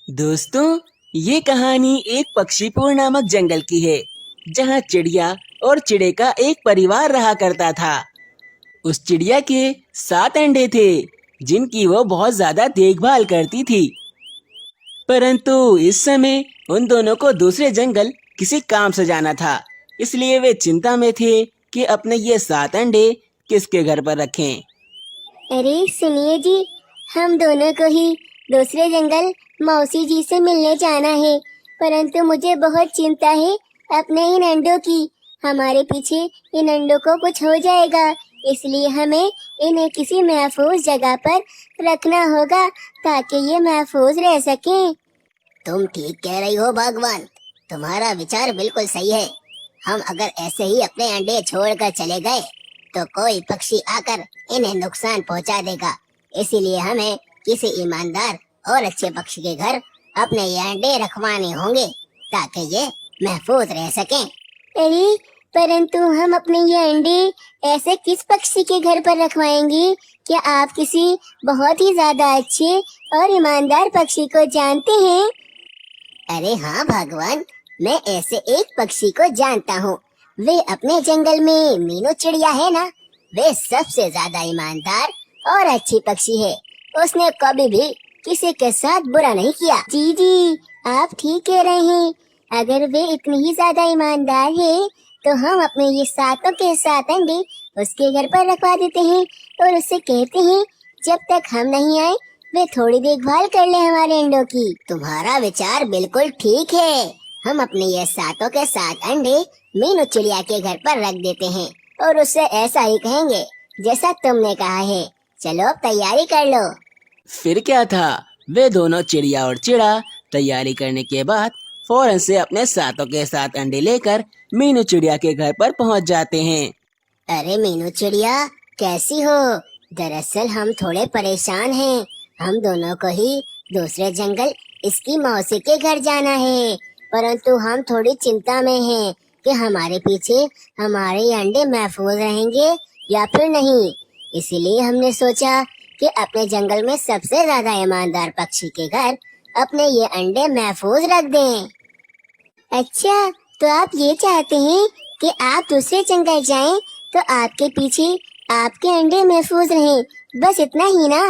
दोस्तों, ये कहानी एक पक्षीपुर नामक जंगल की है, जहाँ चिड़िया और चिड़े का एक परिवार रहा करता था। उस चिड़िया के 7 अंडे थे, जिनकी वो बहुत ज्यादा देखभाल करती थी। परंतु इस समय उन दोनों को दूसरे जंगल किसी काम से जाना था, इसलिए वे चिंता में थे कि अपने ये 7 अंडे किसके घर पर रखें। अरे सुनिए जी, हम दोनों को ही दूसरे जंगल मौसी जी से मिलने जाना है, परंतु मुझे बहुत चिंता है अपने इन अंडों की। हमारे पीछे इन अंडों को कुछ हो जाएगा, इसलिए हमें इन्हें किसी महफूज जगह पर रखना होगा ताकि ये महफूज रह सकें। तुम ठीक कह रही हो भगवान, तुम्हारा विचार बिल्कुल सही है। हम अगर ऐसे ही अपने अंडे छोड़कर चले गए तो कोई पक्षी आकर इन्हें नुकसान पहुंचा देगा। इसीलिए हमें किसी ईमानदार और अच्छे पक्षी के घर अपने ये अंडे रखवाने होंगे ताकि ये महफूज रह सकें। अरे परंतु हम अपने ये अंडे ऐसे किस पक्षी के घर पर रखवाएंगे? क्या आप किसी बहुत ही ज्यादा अच्छे और ईमानदार पक्षी को जानते हैं? अरे हाँ भगवान, मैं ऐसे एक पक्षी को जानता हूँ। वे अपने जंगल में मीनू चिड़िया है ना, वे सबसे ज्यादा ईमानदार और अच्छी पक्षी है। उसने कभी भी किसी के साथ बुरा नहीं किया। जी जी, आप ठीक कह रहे हैं। अगर वे इतनी ही ज्यादा ईमानदार है तो हम अपने ये 7 के 7 अंडे उसके घर पर रखवा देते हैं और उससे कहते हैं जब तक हम नहीं आए वे थोड़ी देखभाल कर ले हमारे अंडों की। तुम्हारा विचार बिल्कुल ठीक है। हम अपने ये 7 के 7 अंडे मीनू चिड़िया के घर पर रख देते हैं और उससे ऐसा ही कहेंगे जैसा तुमने कहा है। चलो अब तैयारी कर लो। फिर क्या था, वे दोनों चिड़िया और चिड़ा तैयारी करने के बाद फौरन से अपने 7 के 7 अंडे लेकर मीनू चिड़िया के घर पर पहुंच जाते हैं। अरे मीनू चिड़िया, कैसी हो? दरअसल हम थोड़े परेशान हैं। हम दोनों को ही दूसरे जंगल इसकी मौसी के घर जाना है, परंतु हम थोड़ी चिंता में हैं कि हमारे पीछे हमारे ये अंडे महफूज रहेंगे या फिर नहीं। इसीलिए हमने सोचा कि अपने जंगल में सबसे ज्यादा ईमानदार पक्षी के घर अपने ये अंडे महफूज रख दें। अच्छा, तो आप ये चाहते हैं कि आप दूसरे जंगल जाएं तो आपके पीछे आपके अंडे महफूज रहें, बस इतना ही ना?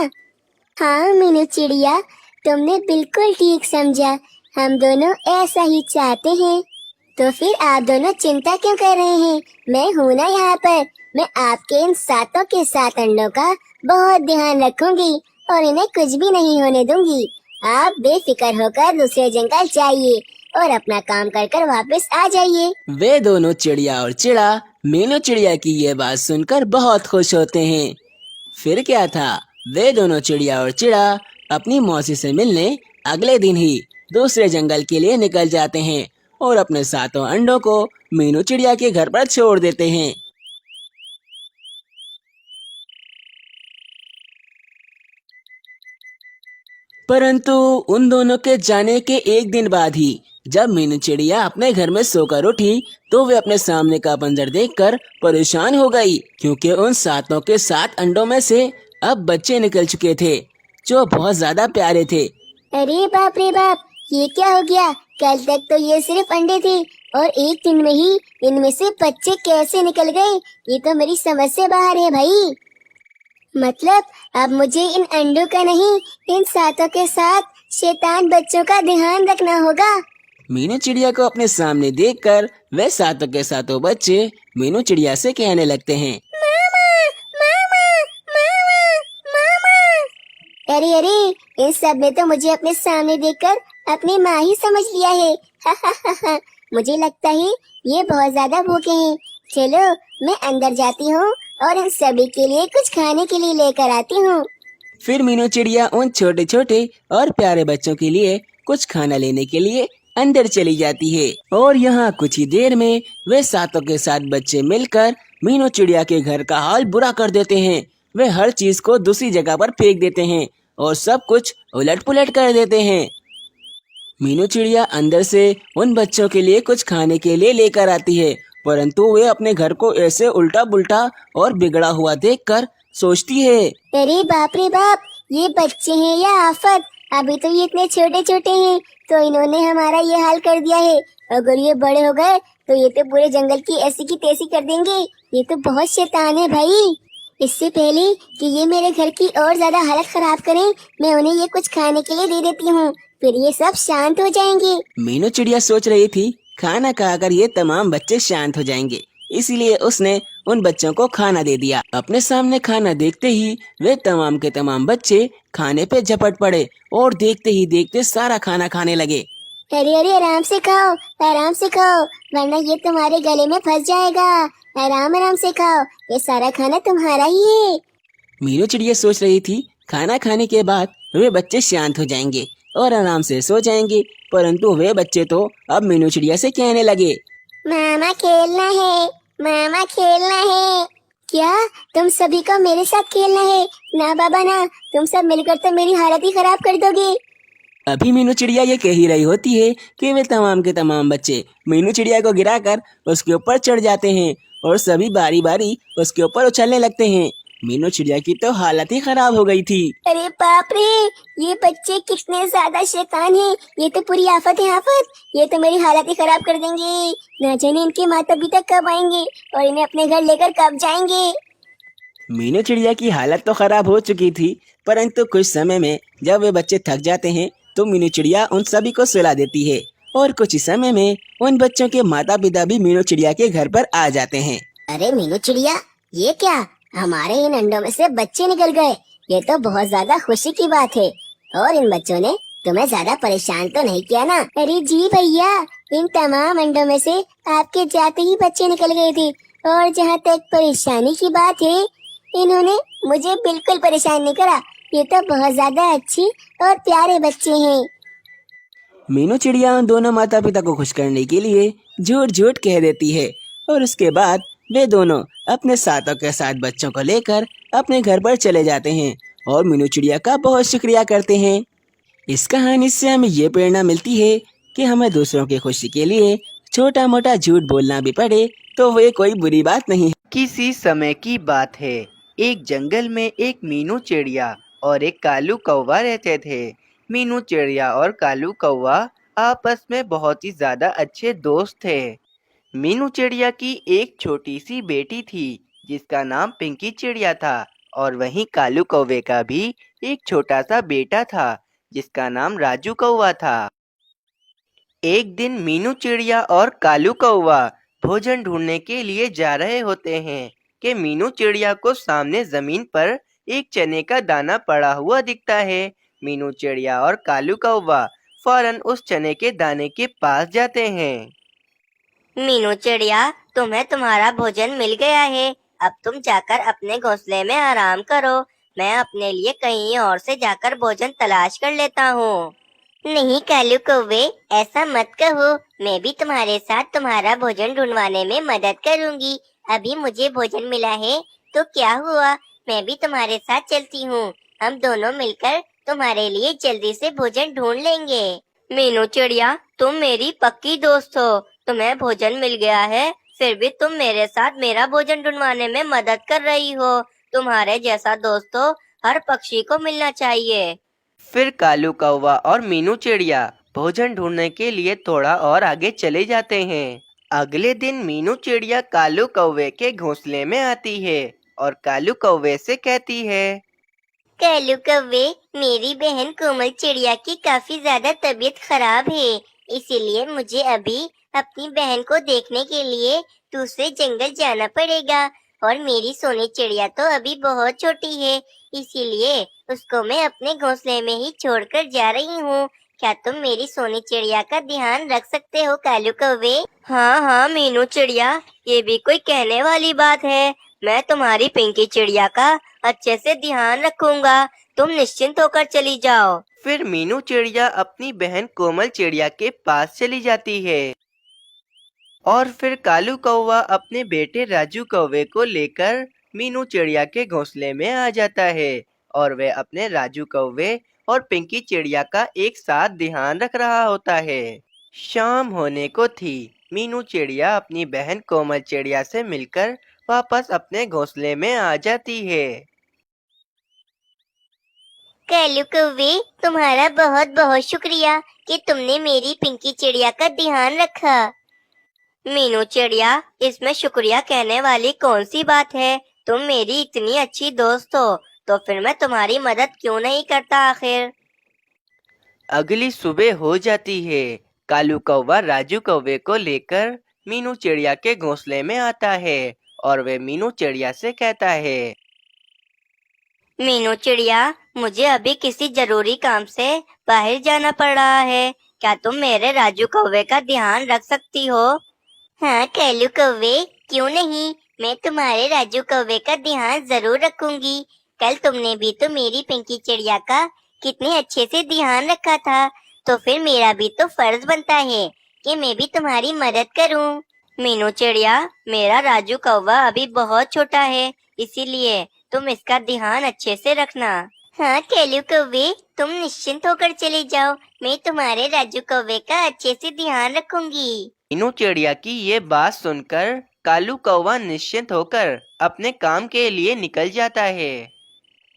हाँ मीनू चिड़िया, तुमने बिल्कुल ठीक समझा। हम दोनों ऐसा ही चाहते हैं। तो फिर आप दोनों चिंता क्यों कर रहे हैं? मैं हूँ ना यहाँ पर। मैं आपके इन 7 के 7 अंडों का बहुत ध्यान रखूंगी और इन्हें कुछ भी नहीं होने दूंगी। आप बेफिक्र होकर दूसरे जंगल जाइए और अपना काम कर कर वापस आ जाइए। वे दोनों चिड़िया और चिड़ा मीनू चिड़िया की ये बात सुनकर बहुत खुश होते हैं। फिर क्या था, वे दोनों चिड़िया और चिड़ा अपनी मौसी से मिलने अगले दिन ही दूसरे जंगल के लिए निकल जाते हैं और अपने 7 अंडों को मीनू चिड़िया के घर पर छोड़ देते हैं। परंतु उन दोनों के जाने के एक दिन बाद ही जब मीनू चिड़िया अपने घर में सोकर उठी तो वे अपने सामने का मंजर देखकर परेशान हो गई, क्योंकि उन 7 के 7 अंडों में से अब बच्चे निकल चुके थे जो बहुत ज्यादा प्यारे थे। अरे बाप रे बाप, ये क्या हो गया? कल तक तो ये सिर्फ अंडे थे और एक दिन में ही इनमें से बच्चे कैसे निकल गए? ये तो मेरी समझ से बाहर है भाई। मतलब अब मुझे इन अंडों का नहीं, इन 7 के 7 शैतान बच्चों का ध्यान रखना होगा। मीनू चिड़िया को अपने सामने देखकर वे 7 के 7 बच्चे मीनू चिड़िया से कहने लगते हैं, मामा, मामा, मामा, मामा। अरे अरे, इन सब ने तो मुझे अपने सामने देखकर अपनी माँ ही समझ लिया है। मुझे लगता है ये बहुत ज्यादा भूखे हैं। चलो मैं अंदर जाती हूँ और इन सभी के लिए कुछ खाने के लिए लेकर आती हूँ। फिर मीनू चिड़िया उन छोटे छोटे और प्यारे बच्चों के लिए कुछ खाना लेने के लिए अंदर चली जाती है और यहाँ कुछ ही देर में वे 7 के 7 बच्चे मिलकर मीनू चिड़िया के घर का हाल बुरा कर देते हैं। वे हर चीज को दूसरी जगह पर फेंक देते हैं और सब कुछ उलट पुलट कर देते हैं। मीनू चिड़िया अंदर से उन बच्चों के लिए कुछ खाने के लिए लेकर आती है, परंतु वे अपने घर को ऐसे उल्टा पुल्टा और बिगड़ा हुआ देखकर सोचती है, अरे बाप रे बाप, ये बच्चे हैं या आफत? अभी तो ये इतने छोटे छोटे हैं, तो इन्होंने हमारा ये हाल कर दिया है। अगर ये बड़े हो गए तो ये तो पूरे जंगल की ऐसी की तैसी कर देंगे। ये तो बहुत शैतान है भाई। इससे पहले कि ये मेरे घर की और ज्यादा हालत खराब करें, मैं उन्हें ये कुछ खाने के लिए दे देती हूँ, फिर ये सब शांत हो जाएंगे। मीनू चिड़िया सोच रही थी खाना खाकर ये तमाम बच्चे शांत हो जाएंगे, इसीलिए उसने उन बच्चों को खाना दे दिया। अपने सामने खाना देखते ही वे तमाम के तमाम बच्चे खाने पे झपट पड़े और देखते ही देखते सारा खाना खाने लगे। अरे अरे, आराम से खाओ, आराम से खाओ, वरना ये तुम्हारे गले में फंस जाएगा। आराम आराम से खाओ, ये सारा खाना तुम्हारा ही है। मीनू चिड़िया सोच रही थी खाना खाने के बाद वे बच्चे शांत हो जाएंगे और आराम से सो जाएंगे, परंतु वे बच्चे तो अब मीनू चिड़िया से कहने लगे, मामा खेलना है, मामा खेलना है। क्या तुम सभी को मेरे साथ खेलना है? ना बाबा ना, तुम सब मिलकर तो मेरी हालत ही खराब कर दोगे। अभी मीनू चिड़िया ये कह ही रही होती है कि वे तमाम के तमाम बच्चे मीनू चिड़िया को गिराकर उसके ऊपर चढ़ जाते हैं और सभी बारी बारी उसके ऊपर उछलने लगते हैं। मीनू चिड़िया की तो हालत ही खराब हो गई थी। अरे बाप रे, ये बच्चे कितने ज्यादा शैतान हैं। ये तो पूरी आफत है आफत। ये तो मेरी हालत ही खराब कर देंगे। ना जाने इनके माता पिता कब आएंगे और इन्हें अपने घर लेकर कब जाएंगे। मीनू चिड़िया की हालत तो खराब हो चुकी थी, परंतु कुछ समय में जब वे बच्चे थक जाते हैं तो मीनू चिड़िया उन सभी को सुला देती है और कुछ ही समय में उन बच्चों के माता पिता भी मीनू चिड़िया के घर पर आ जाते हैं। अरे मीनू चिड़िया, ये क्या, हमारे इन अंडों में से बच्चे निकल गए। ये तो बहुत ज्यादा खुशी की बात है। और इन बच्चों ने तुम्हें ज्यादा परेशान तो नहीं किया ना? अरे जी भैया, इन तमाम अंडों में से आपके जाते ही बच्चे निकल गए थे। और जहाँ तक परेशानी की बात है, इन्होंने मुझे बिल्कुल परेशान नहीं करा। ये तो बहुत ज्यादा अच्छे और प्यारे बच्चे हैं। मीनू चिड़िया उन दोनों माता पिता को खुश करने के लिए झूठ झूठ कह देती है और उसके बाद वे दोनों अपने साथों के साथ बच्चों को लेकर अपने घर पर चले जाते हैं और मीनू चिड़िया का बहुत शुक्रिया करते हैं। इस कहानी से हमें ये प्रेरणा मिलती है कि हमें दूसरों की खुशी के लिए छोटा मोटा झूठ बोलना भी पड़े तो वे कोई बुरी बात नहीं है। किसी समय की बात है, एक जंगल में एक मीनू चिड़िया और एक कालू कौवा रहते थे। मीनू चिड़िया और कालू कौवा आपस में बहुत ही ज्यादा अच्छे दोस्त थे। मीनू चिड़िया की एक छोटी सी बेटी थी जिसका नाम पिंकी चिड़िया था और वहीं कालू कौवे का भी एक छोटा सा बेटा था जिसका नाम राजू कौवा था। एक दिन मीनू चिड़िया और कालू कौवा भोजन ढूंढने के लिए जा रहे होते हैं कि मीनू चिड़िया को सामने जमीन पर एक चने का दाना पड़ा हुआ दिखता है। मीनू चिड़िया और कालू कौवा फौरन उस चने के दाने के पास जाते हैं। मीनू चिड़िया, तुम्हें तुम्हारा भोजन मिल गया है। अब तुम जाकर अपने घोंसले में आराम करो। मैं अपने लिए कहीं और से जाकर भोजन तलाश कर लेता हूँ। नहीं कालू कौवे, ऐसा मत कहो। मैं भी तुम्हारे साथ तुम्हारा भोजन ढूंढवाने में मदद करूँगी। अभी मुझे भोजन मिला है तो क्या हुआ, मैं भी तुम्हारे साथ चलती हूँ। हम दोनों मिलकर तुम्हारे लिए जल्दी से भोजन ढूंढ लेंगे। मीनू चिड़िया, तुम मेरी पक्की दोस्त हो। तुम्हें भोजन मिल गया है, फिर भी तुम मेरे साथ मेरा भोजन ढूंढवाने में मदद कर रही हो। तुम्हारे जैसा दोस्त तो हर पक्षी को मिलना चाहिए। फिर कालू कौवा और मीनू चिड़िया भोजन ढूंढने के लिए थोड़ा और आगे चले जाते हैं। अगले दिन मीनू चिड़िया कालू कौवे के घोंसले में आती है और कालू कौवे से कहती है, कालू कौवे, मेरी बहन कोमल चिड़िया की काफी ज्यादा तबीयत खराब है, इसीलिए मुझे अभी अपनी बहन को देखने के लिए दूसरे जंगल जाना पड़ेगा। और मेरी सोनी चिड़िया तो अभी बहुत छोटी है, इसीलिए उसको मैं अपने घोंसले में ही छोड़कर जा रही हूँ। क्या तुम मेरी सोनी चिड़िया का ध्यान रख सकते हो कालू कौवे? हाँ हाँ मीनू चिड़िया, ये भी कोई कहने वाली बात है। मैं तुम्हारी पिंकी चिड़िया का अच्छे से ध्यान रखूंगा। तुम निश्चिंत होकर चली जाओ। फिर मीनू चिड़िया अपनी बहन कोमल चिड़िया के पास चली जाती है और फिर कालू कौवा अपने बेटे राजू कौवे को लेकर मीनू चिड़िया के घोंसले में आ जाता है और वह अपने राजू कौवे और पिंकी चिड़िया का एक साथ ध्यान रख रहा होता है। शाम होने को थी। मीनू चिड़िया अपनी बहन कोमल चिड़िया से मिलकर वापस अपने घोंसले में आ जाती है। कालू कौवे, तुम्हारा बहुत बहुत शुक्रिया कि तुमने मेरी पिंकी चिड़िया का ध्यान रखा। मीनू चिड़िया, इसमें शुक्रिया कहने वाली कौन सी बात है? तुम मेरी इतनी अच्छी दोस्त हो, तो फिर मैं तुम्हारी मदद क्यों नहीं करता आखिर? अगली सुबह हो जाती है। कालू कौवा राजू कौवे को लेकर मीनू चिड़िया के घोंसले में आता है और वे मीनू चिड़िया से कहता है, मीनू चिड़िया, मुझे अभी किसी जरूरी काम से बाहर जाना पड़ रहा है। क्या तुम मेरे राजू कौवे का ध्यान रख सकती हो? हाँ कालू कौवे, क्यों नहीं, मैं तुम्हारे राजू कौवे का ध्यान जरूर रखूंगी। कल तुमने भी तो मेरी पिंकी चिड़िया का कितने अच्छे से ध्यान रखा था, तो फिर मेरा भी तो फर्ज बनता है कि मैं भी तुम्हारी मदद करूं। मीनू चिड़िया, मेरा राजू कौवा अभी बहुत छोटा है, इसीलिए तुम इसका ध्यान अच्छे से रखना। हाँ कालू कौवे, तुम निश्चिंत होकर चले जाओ, मैं तुम्हारे राजू कौवे का अच्छे से ध्यान रखूंगी। मीनू चिड़िया की ये बात सुनकर कालू कौवा निश्चिंत होकर अपने काम के लिए निकल जाता है।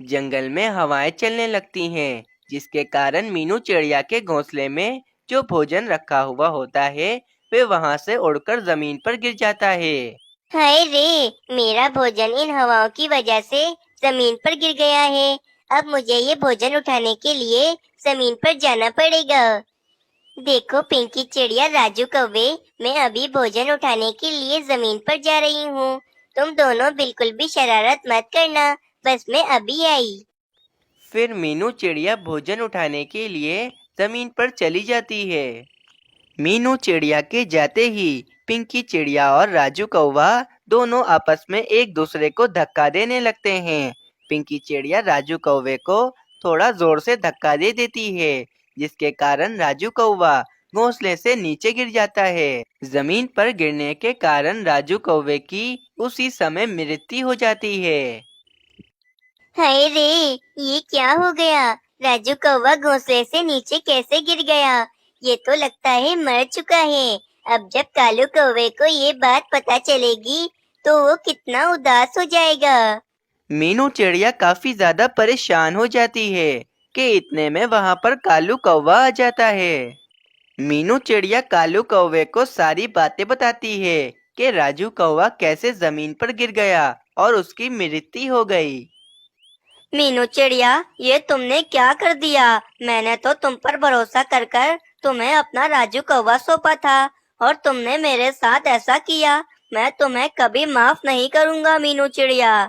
जंगल में हवाएं चलने लगती हैं, जिसके कारण मीनू चिड़िया के घोंसले में जो भोजन रखा हुआ होता है वे वहां से उड़कर जमीन पर गिर जाता है। हाय रे, मेरा भोजन इन हवाओं की वजह से जमीन पर गिर गया है। अब मुझे ये भोजन उठाने के लिए जमीन पर जाना पड़ेगा। देखो पिंकी चिड़िया, राजू कौवे, मैं अभी भोजन उठाने के लिए जमीन पर जा रही हूँ। तुम दोनों बिल्कुल भी शरारत मत करना, बस मैं अभी आई। फिर मीनू चिड़िया भोजन उठाने के लिए जमीन पर चली जाती है। मीनू चिड़िया के जाते ही पिंकी चिड़िया और राजू कौवा दोनों आपस में एक दूसरे को धक्का देने लगते हैं। पिंकी चिड़िया राजू कौवे को थोड़ा जोर से धक्का दे देती है, जिसके कारण राजू कौवा घोंसले से नीचे गिर जाता है। जमीन पर गिरने के कारण राजू कौवे की उसी समय मृत्यु हो जाती है। हाय रे, ये क्या हो गया? राजू कौवा घोंसले से नीचे कैसे गिर गया? ये तो लगता है मर चुका है। अब जब कालू कौवे को ये बात पता चलेगी तो वो कितना उदास हो जाएगा। मीनू चिड़िया काफी ज्यादा परेशान हो जाती है कि इतने में वहां पर कालू कौवा आ जाता है। मीनू चिड़िया कालू कौवे को सारी बातें बताती है कि राजू कौवा कैसे जमीन पर गिर गया और उसकी मृत्यु हो गई। मीनू चिड़िया, ये तुमने क्या कर दिया? मैंने तो तुम पर भरोसा कर कर तुम्हें अपना राजू कौवा सौंपा था और तुमने मेरे साथ ऐसा किया। मैं तुम्हें कभी माफ नहीं करूँगा मीनू चिड़िया।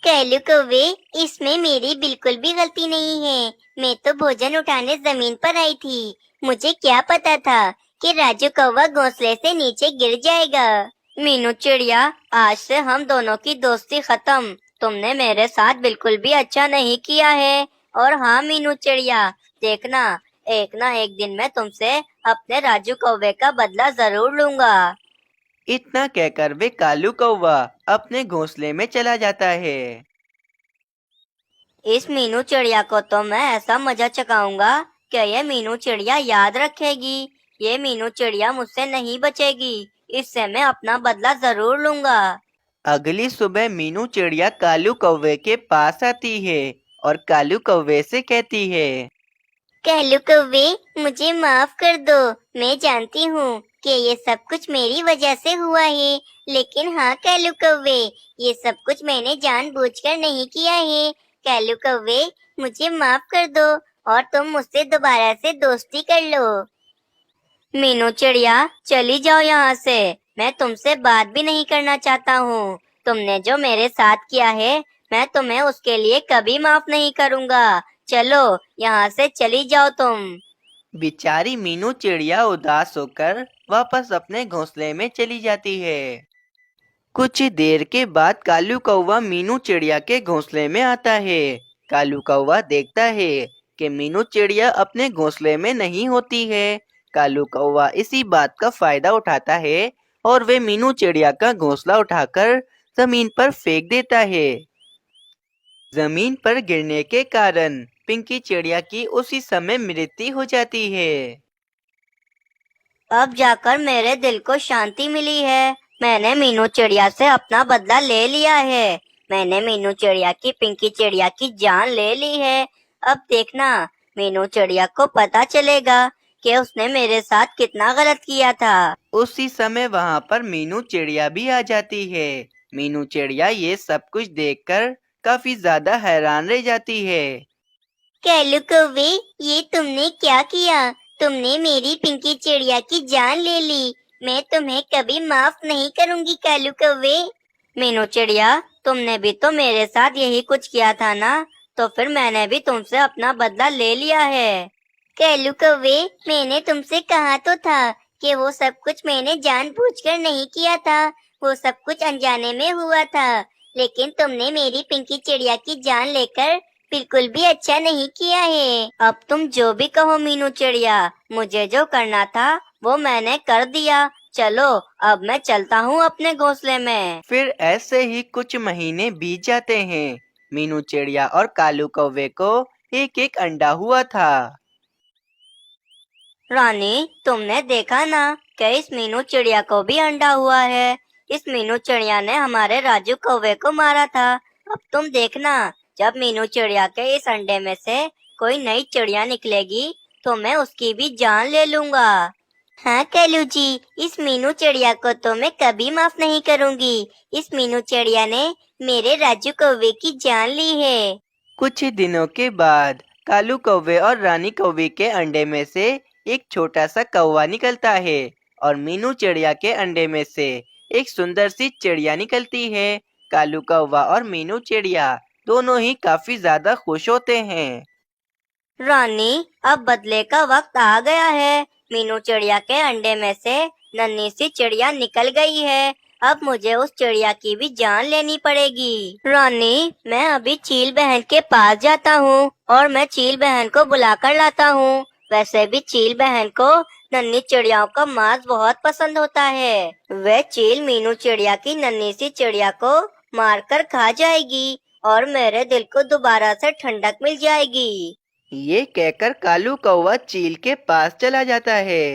कालू कौवे, इसमें मेरी बिल्कुल भी गलती नहीं है। मैं तो भोजन उठाने जमीन पर आई थी। मुझे क्या पता था कि राजू कौवा घोंसले से नीचे गिर जाएगा। मीनू चिड़िया, आज से हम दोनों की दोस्ती खत्म। तुमने मेरे साथ बिल्कुल भी अच्छा नहीं किया है। और हाँ मीनू चिड़िया, देखना एक ना एक दिन मैं तुमसे अपने राजू कौवे का बदला जरूर लूंगा। इतना कहकर वे कालू कौवा अपने घोंसले में चला जाता है। इस मीनू चिड़िया को तो मैं ऐसा मजा चखाऊंगा कि ये मीनू चिड़िया याद रखेगी। ये मीनू चिड़िया मुझसे नहीं बचेगी। इससे मैं अपना बदला जरूर लूंगा। अगली सुबह मीनू चिड़िया कालू कौवे के पास आती है और कालू कौवे से कहती है, कालू कौवे, मुझे माफ कर दो। मैं जानती हूँ कि ये सब कुछ मेरी वजह से हुआ है, लेकिन हाँ कालू कौवे, ये सब कुछ मैंने जानबूझकर नहीं किया है। कालू कौवे, मुझे माफ कर दो और तुम मुझसे दोबारा से दोस्ती कर लो। मीनू चिड़िया, चली जाओ यहाँ से। मैं तुमसे बात भी नहीं करना चाहता हूँ। तुमने जो मेरे साथ किया है मैं तुम्हें उसके लिए कभी माफ नहीं करूँगा। चलो यहाँ से चली जाओ तुम। बेचारी मीनू चिड़िया उदास होकर वापस अपने घोंसले में चली जाती है। कुछ देर के बाद कालू कौवा मीनू चिड़िया के घोंसले में आता है। कालू कौवा देखता है कि मीनू चिड़िया अपने घोंसले में नहीं होती है। कालू कौवा इसी बात का फायदा उठाता है और वे मीनू चिड़िया का घोंसला उठाकर जमीन पर फेंक देता है। जमीन पर गिरने के कारण पिंकी चिड़िया की उसी समय मृत्यु हो जाती है। अब जाकर मेरे दिल को शांति मिली है। मैंने मीनू चिड़िया से अपना बदला ले लिया है। मैंने मीनू चिड़िया की पिंकी चिड़िया की जान ले ली है। अब देखना, मीनू चिड़िया को पता चलेगा कि उसने मेरे साथ कितना गलत किया था। उसी समय वहाँ पर मीनू चिड़िया भी आ जाती है। मीनू चिड़िया ये सब कुछ देखकर काफी ज्यादा हैरान रह जाती है। कैलू कौवे, ये तुमने क्या किया? तुमने मेरी पिंकी चिड़िया की जान ले ली। मैं तुम्हें कभी माफ नहीं करूंगी कैलू कौवे। मीनू चिड़िया, तुमने भी तो मेरे साथ यही कुछ किया था ना, तो फिर मैंने भी तुमसे अपना बदला ले लिया है। कैलू कौवे, मैंने तुमसे कहा तो था कि वो सब कुछ मैंने जानबूझकर नहीं किया था, वो सब कुछ अनजाने में हुआ था। लेकिन तुमने मेरी पिंकी चिड़िया की जान लेकर बिल्कुल भी अच्छा नहीं किया है। अब तुम जो भी कहो मीनू चिड़िया, मुझे जो करना था वो मैंने कर दिया। चलो अब मैं चलता हूँ अपने घोंसले में। फिर ऐसे ही कुछ महीने बीत जाते हैं। मीनू चिड़िया और कालू कौवे को एक एक अंडा हुआ था। रानी, तुमने देखा ना कि इस मीनू चिड़िया को भी अंडा हुआ है। इस मीनू चिड़िया ने हमारे राजू कौवे को मारा था। अब तुम देखना, जब मीनू चिड़िया के इस अंडे में से कोई नई चिड़िया निकलेगी तो मैं उसकी भी जान ले लूंगा। हाँ कैलू जी, इस मीनू चिड़िया को तो मैं कभी माफ नहीं करूंगी। इस मीनू चिड़िया ने मेरे राजू कौवे की जान ली है। कुछ ही दिनों के बाद कालू कौवे और रानी कौवे के अंडे में से एक छोटा सा कौवा निकलता है और मीनू चिड़िया के अंडे में से एक सुंदर सी चिड़िया निकलती है। कालू कौवा और मीनू चिड़िया दोनों ही काफी ज्यादा खुश होते हैं। रानी, अब बदले का वक्त आ गया है। मीनू चिड़िया के अंडे में से नन्ही सी चिड़िया निकल गई है। अब मुझे उस चिड़िया की भी जान लेनी पड़ेगी। रानी, मैं अभी चील बहन के पास जाता हूँ और मैं चील बहन को बुलाकर लाता हूँ। वैसे भी चील बहन को नन्ही चिड़ियाओं का मांस बहुत पसंद होता है। वह चील मीनू चिड़िया की नन्ही सी चिड़िया को मारकर खा जाएगी और मेरे दिल को दोबारा से ठंडक मिल जाएगी। ये कहकर कालू कौवा चील के पास चला जाता है।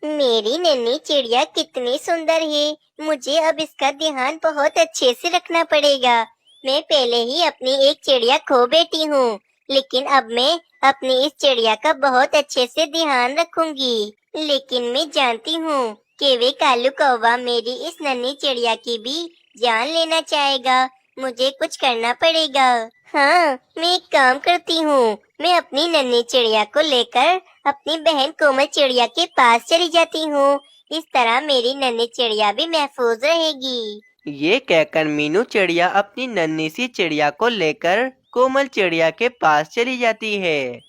मेरी नन्ही चिड़िया कितनी सुंदर है। मुझे अब इसका ध्यान बहुत अच्छे से रखना पड़ेगा। मैं पहले ही अपनी एक चिड़िया खो बैठी हूँ, लेकिन अब मैं अपनी इस चिड़िया का बहुत अच्छे से ध्यान रखूंगी। लेकिन मैं जानती हूँ कि वे कालू कौवा मेरी इस नन्ही चिड़िया की भी जान लेना चाहेगा। मुझे कुछ करना पड़ेगा। हाँ, मैं एक काम करती हूँ। मैं अपनी नन्ही चिड़िया को लेकर अपनी बहन कोमल चिड़िया के पास चली जाती हूँ। इस तरह मेरी नन्ही चिड़िया भी महफूज रहेगी। ये कहकर मीनू चिड़िया अपनी नन्ही सी चिड़िया को लेकर कोमल चिड़िया के पास चली जाती है।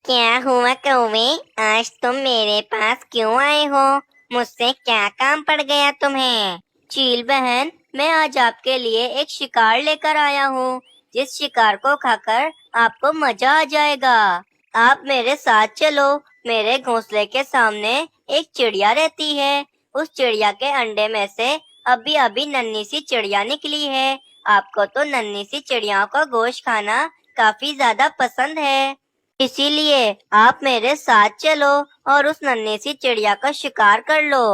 क्या हुआ कौवे, आज तुम मेरे पास क्यों आए हो? मुझसे क्या काम पड़ गया तुम्हें? चील बहन, मैं आज आपके लिए एक शिकार लेकर आया हूँ, जिस शिकार को खाकर आपको मजा आ जाएगा। आप मेरे साथ चलो। मेरे घोंसले के सामने एक चिड़िया रहती है। उस चिड़िया के अंडे में से अभी अभी नन्ही सी चिड़िया निकली है। आपको तो नन्ही सी चिड़ियाओं का गोश्त खाना काफी ज्यादा पसंद है, इसीलिए आप मेरे साथ चलो और उस नन्ही सी चिड़िया का शिकार कर लो।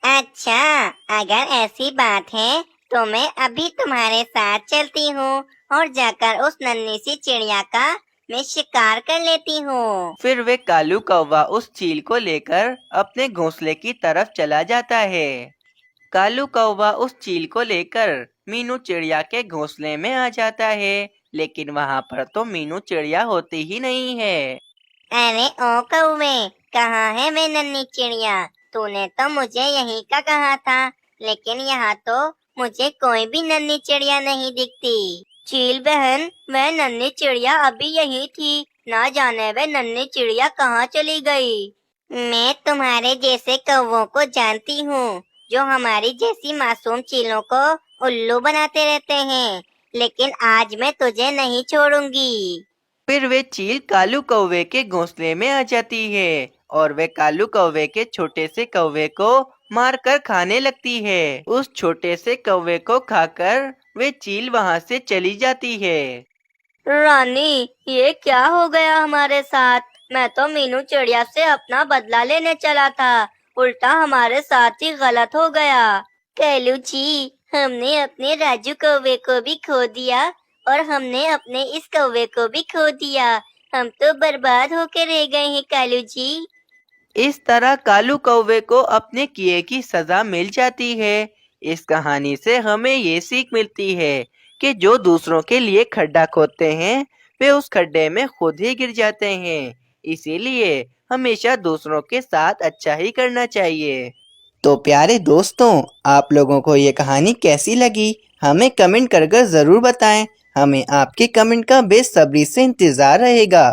अच्छा, अगर ऐसी बात है तो मैं अभी तुम्हारे साथ चलती हूँ और जाकर उस नन्ही सी चिड़िया का मैं शिकार कर लेती हूँ। फिर वे कालू कौवा उस चील को लेकर अपने घोंसले की तरफ चला जाता है। कालू कौवा उस चील को लेकर मीनू चिड़िया के घोंसले में आ जाता है, लेकिन वहाँ पर तो मीनू चिड़िया होती ही नहीं है। अरे ओ कौवे, कहाँ है मैं नन्ही चिड़िया? तूने तो मुझे यहीं का कहा था, लेकिन यहाँ तो मुझे कोई भी नन्ही चिड़िया नहीं दिखती। चील बहन, वह नन्ही चिड़िया अभी यही थी, ना जाने वह नन्ही चिड़िया कहाँ चली गई। मैं तुम्हारे जैसे कौवों को जानती हूँ, जो हमारी जैसी मासूम चीलों को उल्लू बनाते रहते हैं, लेकिन आज मैं तुझे नहीं छोड़ूंगी। फिर वे चील कालू कौवे के घोंसले में आ जाती है और वे कालू कौवे के छोटे से कौवे को मारकर खाने लगती है। उस छोटे से कौवे को खाकर वे चील वहाँ से चली जाती है। रानी, ये क्या हो गया हमारे साथ? मैं तो मीनू चिड़िया से अपना बदला लेने चला था, उल्टा हमारे साथ ही गलत हो गया। कैलू जी, हमने अपने राजू कौवे को भी खो दिया और हमने अपने इस कौवे को भी खो दिया। हम तो बर्बाद होकर रह गए हैं कालू जी। इस तरह कालू कौवे को अपने किए की सजा मिल जाती है। इस कहानी से हमें ये सीख मिलती है कि जो दूसरों के लिए खड्डा खोदते हैं वे उस खड्डे में खुद ही गिर जाते हैं। इसीलिए हमेशा दूसरों के साथ अच्छा ही करना चाहिए। तो प्यारे दोस्तों, आप लोगों को ये कहानी कैसी लगी हमें कमेंट कर ज़रूर बताएं। हमें आपके कमेंट का बेसब्री से इंतज़ार रहेगा।